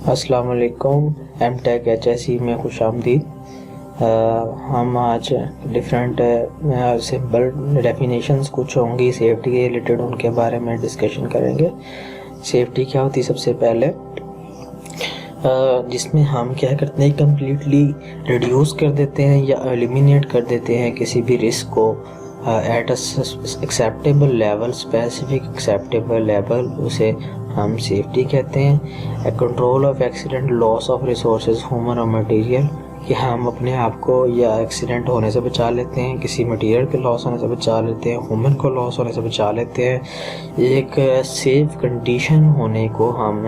अस्सलाम वालेकुम। MTech HSE में खुश आमदीद। हम आज डिफरेंट सिंपल डेफिनेशंस कुछ होंगी सेफ्टी के रिलेटेड, उनके बारे में डिस्कशन करेंगे। सेफ्टी क्या होती है सबसे पहले, जिसमें हम क्या करते हैं, कम्प्लीटली रिड्यूस कर देते हैं या एलिमिनेट कर देते हैं किसी भी रिस्क को at acceptable level, specific acceptable level, उसे हम सेफ्टी कहते हैं। Control of accident, loss of resources human और मटेरियल, कि हम अपने आप को या एक्सीडेंट होने से बचा लेते हैं, किसी मटेरियल के लॉस होने से बचा लेते हैं, ह्यूमन को लॉस होने से बचा लेते हैं। एक सेफ कंडीशन होने को हम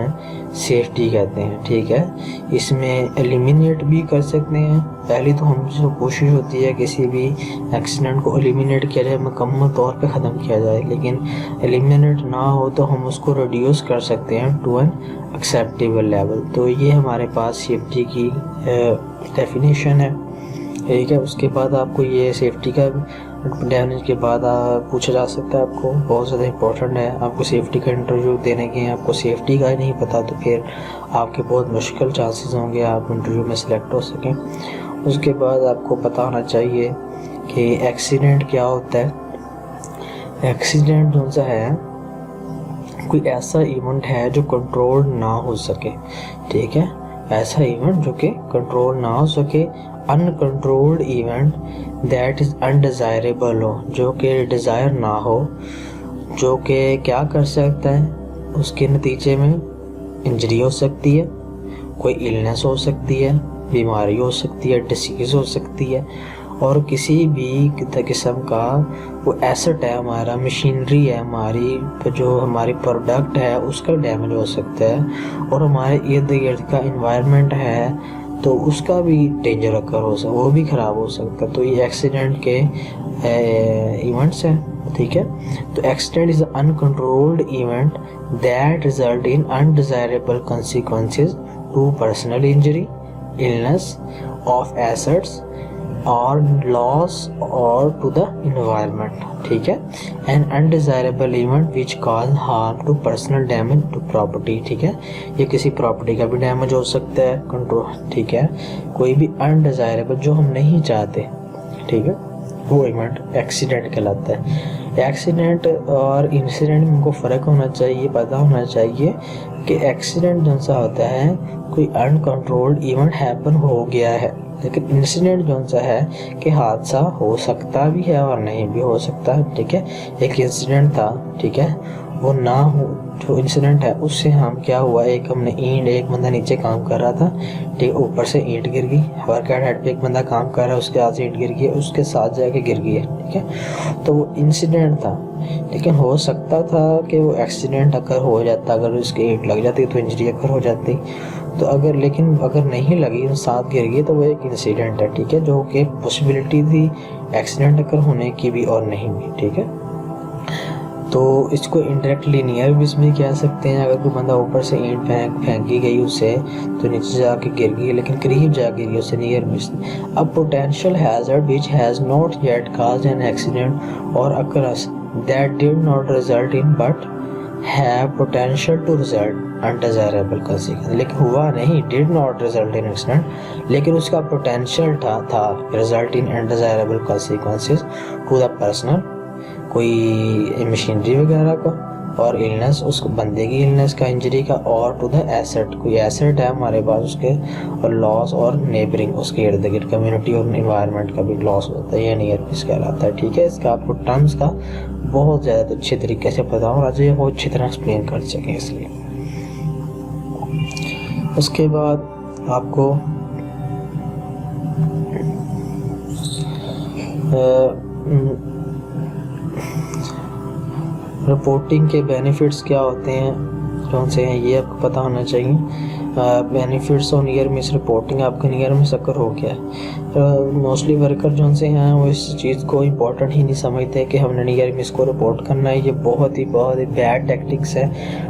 सेफ्टी कहते हैं, ठीक है। इसमें एलिमिनेट भी कर सकते हैं। पहली तो हम जो कोशिश होती है किसी भी एक्सीडेंट को एलिमिनेट किया जाए, मुकम्मल तौर पे ख़त्म किया जाए, लेकिन एलिमिनेट ना हो तो हम उसको रिड्यूस कर सकते हैं टू एन एक्सेप्टेबल लेवल। तो ये हमारे पास सेफ्टी की डेफिनेशन है, ठीक है। उसके बाद आपको ये सेफ्टी का डेफिनेशन के बाद पूछा जा सकता है, आपको बहुत ज़्यादा इंपॉर्टेंट है, आपको सेफ्टी का इंटरव्यू देने के हैं, आपको सेफ्टी का ही नहीं पता तो फिर आपके बहुत मुश्किल चांसेस होंगे आप इंटरव्यू में सिलेक्ट हो सकें। उसके बाद आपको पता होना चाहिए कि एक्सीडेंट क्या होता है। एक्सीडेंट जो सा है कोई ऐसा इवेंट है जो कंट्रोल ना हो सके, ठीक है। ऐसा इवेंट जो कि कंट्रोल ना हो सके, uncontrolled event that is undesirable हो, जो कि डिज़ायर ना हो, जो कि क्या कर सकता है, उसके नतीजे में इंजरी हो सकती है, कोई इलनेस हो सकती है, बीमारी हो सकती है, डिसीज़ हो सकती है, और किसी भी किस्म का वो एसेट है हमारा, मशीनरी है हमारी, जो हमारी प्रोडक्ट है उसका डैमेज हो सकता है, और हमारे इर्द गिर्द का इन्वायरमेंट है तो उसका भी डेंजर अकर हो सकता है, वो भी ख़राब हो सकता है। तो ये एक्सीडेंट के इवेंट्स हैं, ठीक है। तो accident is uncontrolled event that result in undesirable consequences to personal injury, illness of assets और लॉस और टू द इन्वायरमेंट, ठीक है। An undesirable event which cause harm to personal damage to property, ठीक है। ये किसी प्रॉपर्टी का भी डैमेज हो सकता है, कंट्रोल, ठीक है। कोई भी अनडिज़ायरेबल जो हम नहीं चाहते, ठीक है, वो इवेंट एक्सीडेंट कहलाता है। एक्सीडेंट और इंसिडेंट में उनको फ़र्क होना चाहिए, पता होना चाहिए कि एक्सीडेंट जौन सा होता है कोई अनकंट्रोल्ड इवेंट हैपन हो गया है, लेकिन इंसिडेंट जौन सा है कि हादसा हो सकता भी है और नहीं भी हो सकता, ठीक है। एक इंसिडेंट था, ठीक है, वो ना हो, जो इंसिडेंट है उससे हम क्या हुआ, एक बंदा नीचे काम कर रहा था, ठीक, ऊपर से ईंट गिर गई, वर्कआउट हेड पे एक बंदा काम कर रहा है, उसके हाथ से ईंट गिर गई, उसके साथ जाके गिर गई है, ठीक है। तो वो इंसिडेंट था, लेकिन हो सकता था कि वो एक्सीडेंट अगर हो जाता, अगर उसके ईंट लग जाती तो इंजरी अगर हो जाती, तो अगर नहीं लगी, साथ गिर गई, तो वो एक इंसिडेंट है, ठीक है, जो कि पॉसिबिलिटी थी एक्सीडेंट अगर होने की भी और नहीं भी, ठीक है। तो इसको इंडायरेक्टली नियर मिस भी कह सकते हैं। अगर कोई बंदा ऊपर से ईंट फेंकी गई उससे तो नीचे जाके गिर गई, लेकिन करीब जा गिरी, उससे near miss. A potential hazard which has not yet caused an accident or occurrence that did not result in but have potential to result undesirable consequences, लेकिन हुआ नहीं, did not result in accident, लेकिन उसका potential था result in undesirable consequences to the personal, कोई machinery वगैरह का, और इलनेस, उस बंदे की इलनेस का, इंजरी का, और टू द एसेट, कोई एसेट है हमारे पास उसके, और लॉस और नेबरिंग, उसके इर्द गिर्द कम्युनिटी और इन्वायरमेंट का भी लॉस होता है, ये नियर मिस कहलाता है, ठीक है। इसका आपको टर्म्स का बहुत ज़्यादा अच्छे तरीके से पता होना चाहिए, बहुत अच्छी तरह एक्सप्लेन कर सकें इसलिए। उसके बाद आपको रिपोर्टिंग के बेनिफिट्स क्या होते हैं, कौन से हैं, ये आपको पता होना चाहिए। बेनिफिट्स और नियर मिस रिपोर्टिंग, आपका नियर मिस अगर हो गया, मोस्टली वर्कर जो से हैं वो इस चीज़ को इम्पोर्टेंट ही नहीं समझते कि हमने नियर मिस को रिपोर्ट करना है। ये बहुत ही बैड टैक्टिक्स है,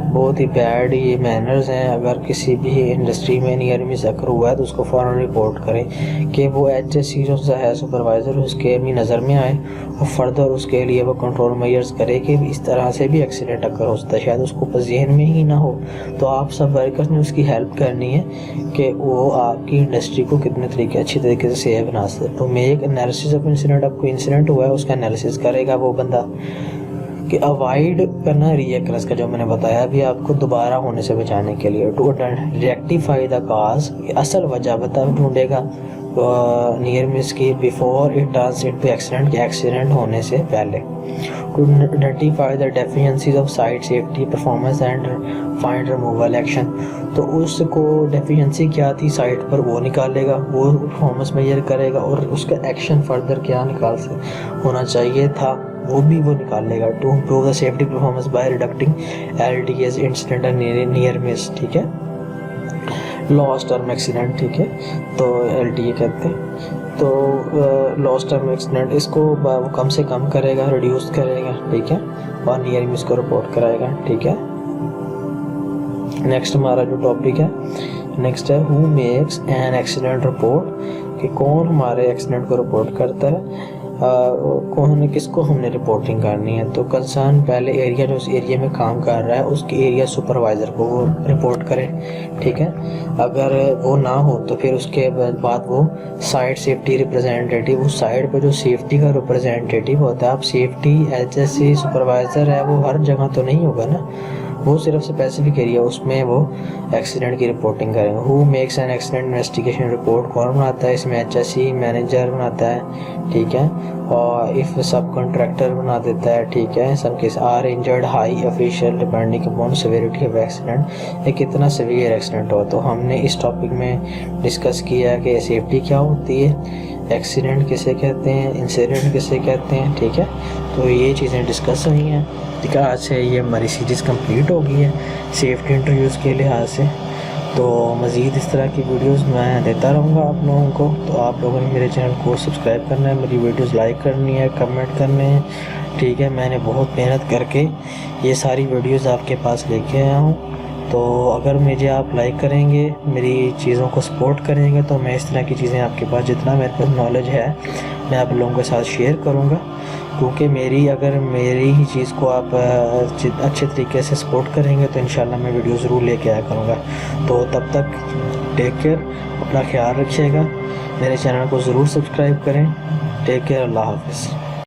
बहुत ही बैड ये मैनर्स हैं। अगर किसी भी इंडस्ट्री में नियर मिस अगर हुआ है तो उसको फ़ौरन रिपोर्ट करें कि वो HSE जो है सुपरवाइज़र उसके भी नज़र में आए और फर्दर उसके लिए वो कंट्रोल मेजर्स करे कि इस तरह से भी एक्सीडेंट अगर हो सकता है। शायद उसको ज़हन में ही ना हो, तो आप सब वर्कर्स ने उसकी हेल्प करनी है कि वो आपकी इंडस्ट्री को कितने तरीके अच्छी तरीके से सेव बना सके। तो मेक एनालिसिस ऑफ इंसिडेंट, अब कोई इंसिडेंट हुआ है उसका एनालिसिस करेगा वो बंदा, कि अवॉइड करना रीअकरेंस का जो मैंने बताया अभी आपको, दोबारा होने से बचाने के लिए। टू रेक्टिफाई द काज, असल वजह बता ढूंढेगा नियर मिस की, before it turns into accident, के एक्सीडेंट होने से पहले। To identify the deficiencies of site safety performance and find removal action, तो उसको डेफिशिएंसी क्या थी साइट पर वो निकालेगा, वो परफॉर्मेंस मेजर करेगा और उसका एक्शन फर्दर क्या निकाल से होना चाहिए था वो भी वो निकालेगा। To improve the safety performance by reducing LTS incident near miss, ठीक है, लॉस टर्म एक्सीडेंट, ठीक है, तो LTA कहते हैं। तो लॉस टर्म एक्सीडेंट इसको वो कम से कम करेगा, रिड्यूस करेगा, ठीक है, और नियर मिस को रिपोर्ट कराएगा, ठीक है। नेक्स्ट हमारा जो टॉपिक है नेक्स्ट है who makes an accident report, कि कौन हमारे एक्सीडेंट को रिपोर्ट करता है, कौन किसको हमने रिपोर्टिंग करनी है। तो कंसर्न पहले एरिया जो उस एरिया में काम कर रहा है उसके एरिया सुपरवाइज़र को वो रिपोर्ट करे, ठीक है। अगर वो ना हो तो फिर उसके बाद वो साइट सेफ्टी रिप्रेजेंटेटिव, उस साइट पर जो सेफ्टी का रिप्रेजेंटेटिव होता है, अब सेफ्टी HSE सुपरवाइज़र है वो हर जगह तो नहीं होगा ना, वो सिर्फ स्पेसिफिक एरिया उसमें वो एक्सीडेंट की रिपोर्टिंग करेंगे। Who makes an accident investigation report, कौन बनाता है इसमें, HSE मैनेजर बनाता है, ठीक है, और इफ़ सब कॉन्ट्रैक्टर बना देता है, ठीक है। Some case are injured high official depending upon severity of accident, ये कितना सीवियर एक्सीडेंट हो। तो हमने इस टॉपिक में डिस्कस किया कि सेफ्टी क्या होती है, एक्सीडेंट किसे कहते हैं, इंसिडेंट किसे कहते हैं, ठीक है। तो ये चीज़ें डिस्कस हुई हैं, ठीक है। आज से ये हमारी सीरीज़ कंप्लीट हो गई है सेफ्टी इंटरव्यूज़ के लिहाज से। तो मज़ीद इस तरह की वीडियोस मैं देता रहूँगा आप लोगों को। तो आप लोगों ने मेरे चैनल को सब्सक्राइब करना है, मेरी वीडियोस लाइक करनी है, कमेंट करने हैं, ठीक है। मैंने बहुत मेहनत करके ये सारी वीडियोस आपके पास लेके आया हूँ। तो अगर मुझे आप लाइक करेंगे, मेरी चीज़ों को सपोर्ट करेंगे, तो मैं इस तरह की चीज़ें आपके पास जितना मेरे पास नॉलेज है मैं आप लोगों के साथ शेयर करूँगा, क्योंकि अगर मेरी ही चीज़ को आप अच्छे तरीके से सपोर्ट करेंगे तो इंशाल्लाह मैं वीडियो ज़रूर लेके आया करूँगा। तो तब तक टेक केयर, अपना ख्याल रखिएगा, मेरे चैनल को ज़रूर सब्सक्राइब करें। टेक केयर, अल्लाह हाफ़िज़।